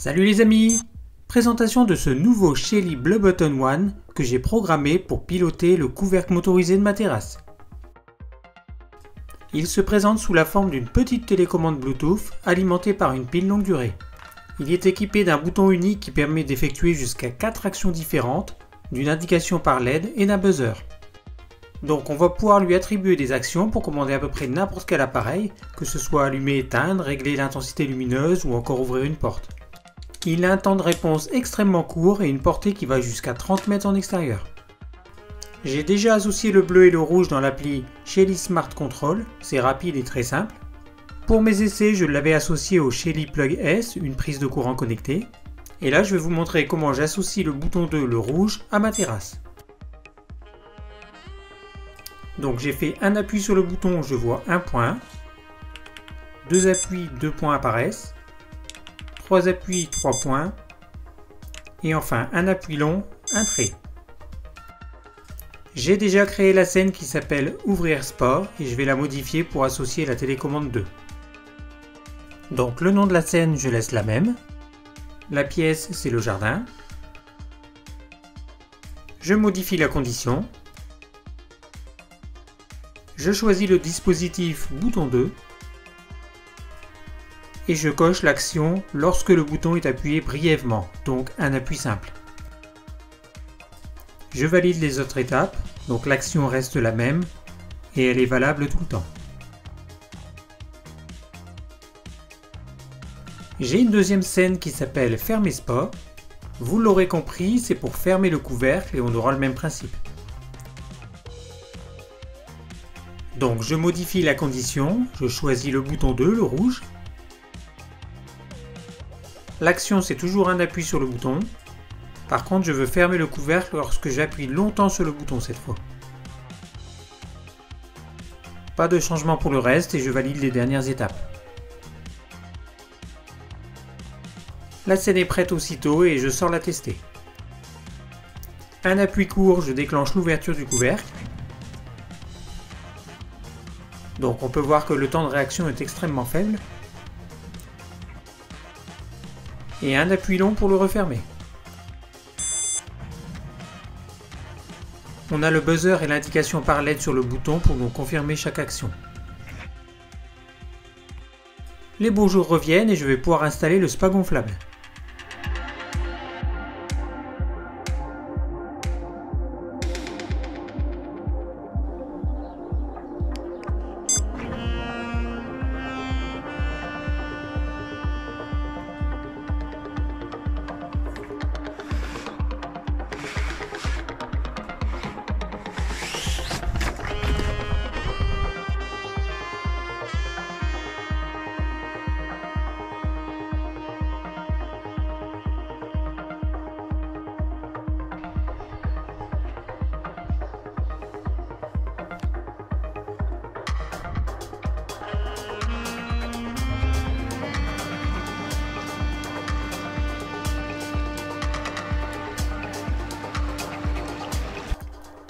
Salut les amis! Présentation de ce nouveau Shelly Blue Button One que j'ai programmé pour piloter le couvercle motorisé de ma terrasse. Il se présente sous la forme d'une petite télécommande Bluetooth alimentée par une pile longue durée. Il est équipé d'un bouton unique qui permet d'effectuer jusqu'à 4 actions différentes, d'une indication par LED et d'un buzzer. Donc on va pouvoir lui attribuer des actions pour commander à peu près n'importe quel appareil, que ce soit allumer, éteindre, régler l'intensité lumineuse ou encore ouvrir une porte. Il a un temps de réponse extrêmement court et une portée qui va jusqu'à 30 mètres en extérieur. J'ai déjà associé le bleu et le rouge dans l'appli Shelly Smart Control, c'est rapide et très simple. Pour mes essais, je l'avais associé au Shelly Plug S, une prise de courant connectée. Et là, je vais vous montrer comment j'associe le bouton 2, le rouge, à ma terrasse. Donc j'ai fait un appui sur le bouton, je vois un point. Deux appuis, 2 points apparaissent. 3 appuis, 3 points. Et enfin un appui long, un trait. J'ai déjà créé la scène qui s'appelle Ouvrir Sport et je vais la modifier pour associer la télécommande 2. Donc le nom de la scène, je laisse la même. La pièce, c'est le jardin. Je modifie la condition. Je choisis le dispositif bouton 2. Et je coche l'action lorsque le bouton est appuyé brièvement, donc un appui simple. Je valide les autres étapes, donc l'action reste la même et elle est valable tout le temps. J'ai une deuxième scène qui s'appelle Fermer Sport. Vous l'aurez compris, c'est pour fermer le couvercle et on aura le même principe. Donc je modifie la condition, je choisis le bouton 2, le rouge. L'action, c'est toujours un appui sur le bouton. Par contre, je veux fermer le couvercle lorsque j'appuie longtemps sur le bouton cette fois. Pas de changement pour le reste et je valide les dernières étapes. La scène est prête aussitôt et je sors la tester. Un appui court, je déclenche l'ouverture du couvercle. Donc on peut voir que le temps de réaction est extrêmement faible. Et un appui long pour le refermer. On a le buzzer et l'indication par LED sur le bouton pour nous confirmer chaque action. Les beaux jours reviennent et je vais pouvoir installer le spa gonflable.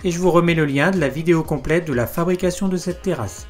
Et je vous remets le lien de la vidéo complète de la fabrication de cette terrasse.